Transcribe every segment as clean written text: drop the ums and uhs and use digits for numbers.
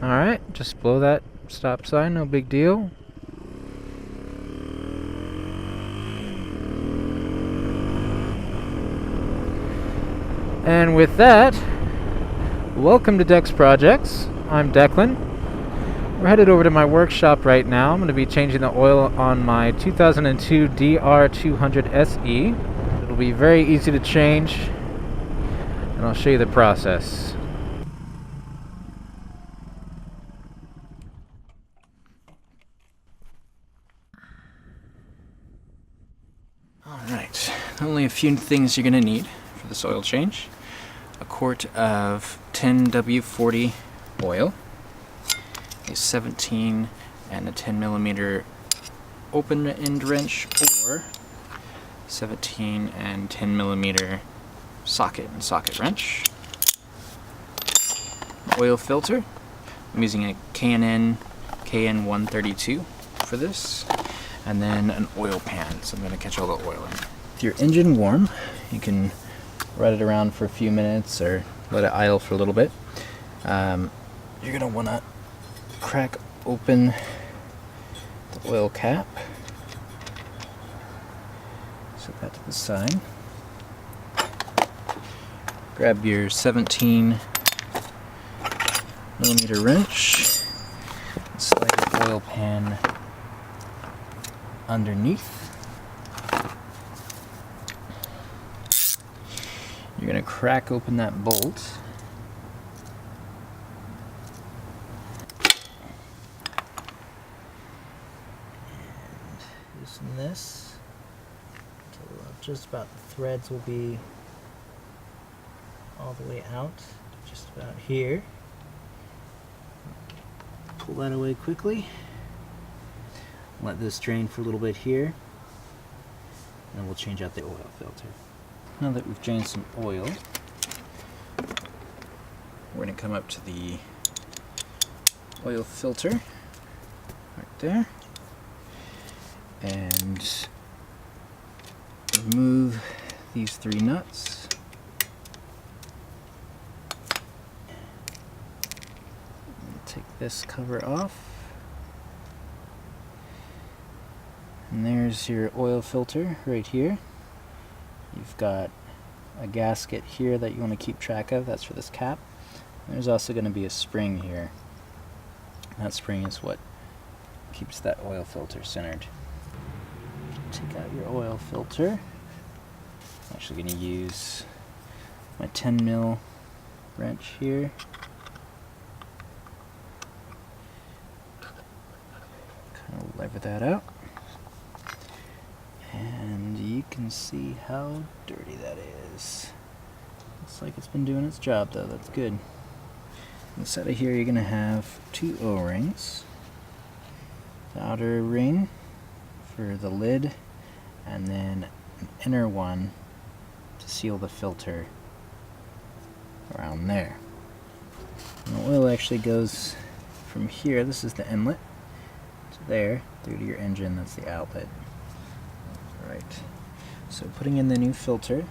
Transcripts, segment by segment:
Alright, just blow that stop sign, no big deal. And with that, welcome to Dex Projects. I'm Declan. We're headed over to my workshop right now. I'm going to be changing the oil on my 2002 DR200 SE. It'll be very easy to change, and I'll show you the process. Alright, only a few things you're going to need for this oil change. A quart of 10W40 oil, a 17 and a 10 millimeter open end wrench, or 17 and 10 millimeter socket and socket wrench, oil filter. I'm using a K&N KN132 for this, and then an oil pan, so I'm going to catch all the oil in. With your engine warm, you can ride it around for a few minutes or let it idle for a little bit. You're going to want to crack open the oil cap. Set that to the side. Grab your 17 millimeter wrench and slide the oil pan underneath. You're going to crack open that bolt. And loosen this until just about the threads will be all the way out, just about here. Pull that away quickly. Let this drain for a little bit here, and then we'll change out the oil filter. Now that we've drained some oil, we're going to come up to the oil filter right there and remove these 3 nuts. And take this cover off. And there's your oil filter right here. You've got a gasket here that you want to keep track of. That's for this cap. There's also going to be a spring here. That spring is what keeps that oil filter centered. Take out your oil filter. I'm actually going to use my 10 mil wrench here. Kind of lever that out. And you can see how dirty that is. Looks like it's been doing its job though, that's good. Inside of here you're going to have 2 O-rings. The outer ring for the lid, and then an inner one to seal the filter around there. And the oil actually goes from here, this is the inlet, to there, through to your engine, that's the outlet. Right. So putting in the new filter,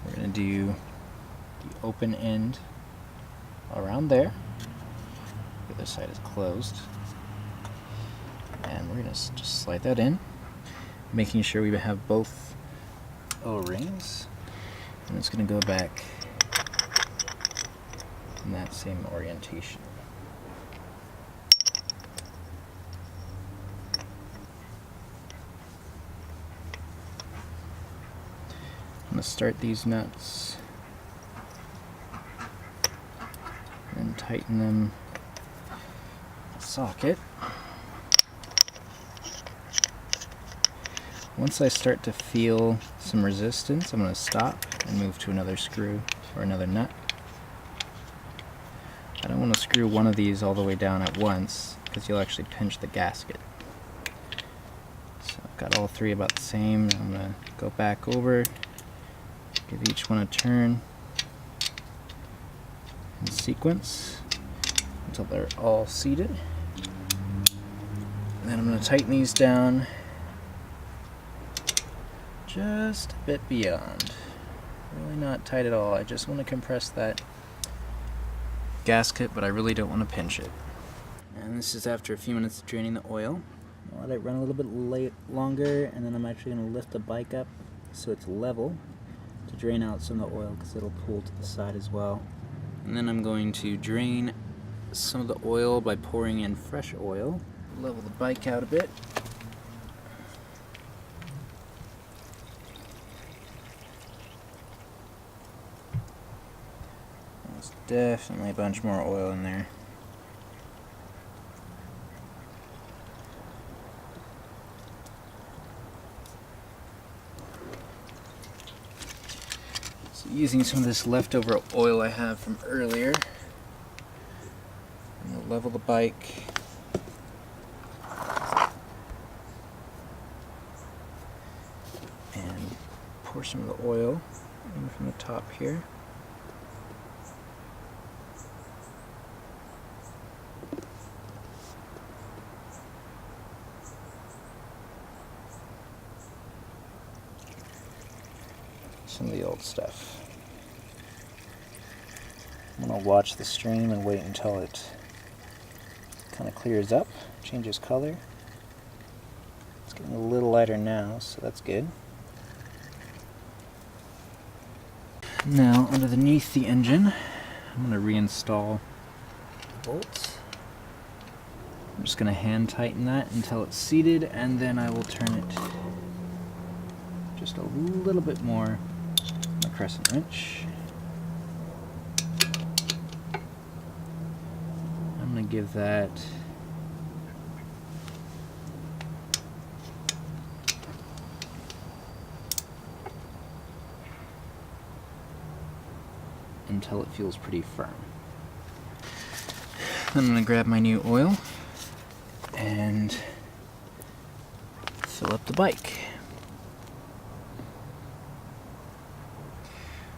we're going to do the open end around there. The other side is closed. And we're going to just slide that in, making sure we have both O-rings. And it's going to go back in that same orientation. I'm going to start these nuts and tighten them in the socket. Once I start to feel some resistance, I'm going to stop and move to another screw or another nut. I don't want to screw one of these all the way down at once because you'll actually pinch the gasket. So I've got all 3 about the same. I'm going to go back over, give each one a turn in sequence until they're all seated. And then I'm going to tighten these down just a bit beyond. Really not tight at all. I just want to compress that gasket, but I really don't want to pinch it. And this is after a few minutes of draining the oil. I'll let it run a little bit longer, and then I'm actually going to lift the bike up so it's level to drain out some of the oil, because it'll pool to the side as well. And then I'm going to drain some of the oil by pouring in fresh oil. Level the bike out a bit. There's definitely a bunch more oil in there. So using some of this leftover oil I have from earlier, I'm going to level the bike. And pour some of the oil in from the top here. Some of the old stuff. I'm going to watch the stream and wait until it kind of clears up, changes color. It's getting a little lighter now, so that's good. Now, underneath the engine, I'm going to reinstall the bolts. I'm just going to hand tighten that until it's seated, and then I will turn it just a little bit more on the crescent wrench. I'm going to give that until it feels pretty firm. Then I'm going to grab my new oil and fill up the bike.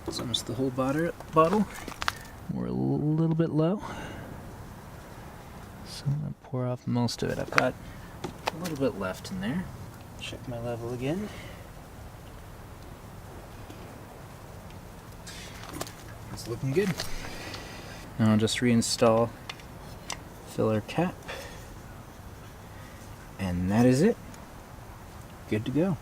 It's almost the whole bottle. We're a little bit low, so I'm going to pour off most of it. I've got a little bit left in there. Check my level again. It's looking good. Now I'll just reinstall filler cap, and that is it. Good to go.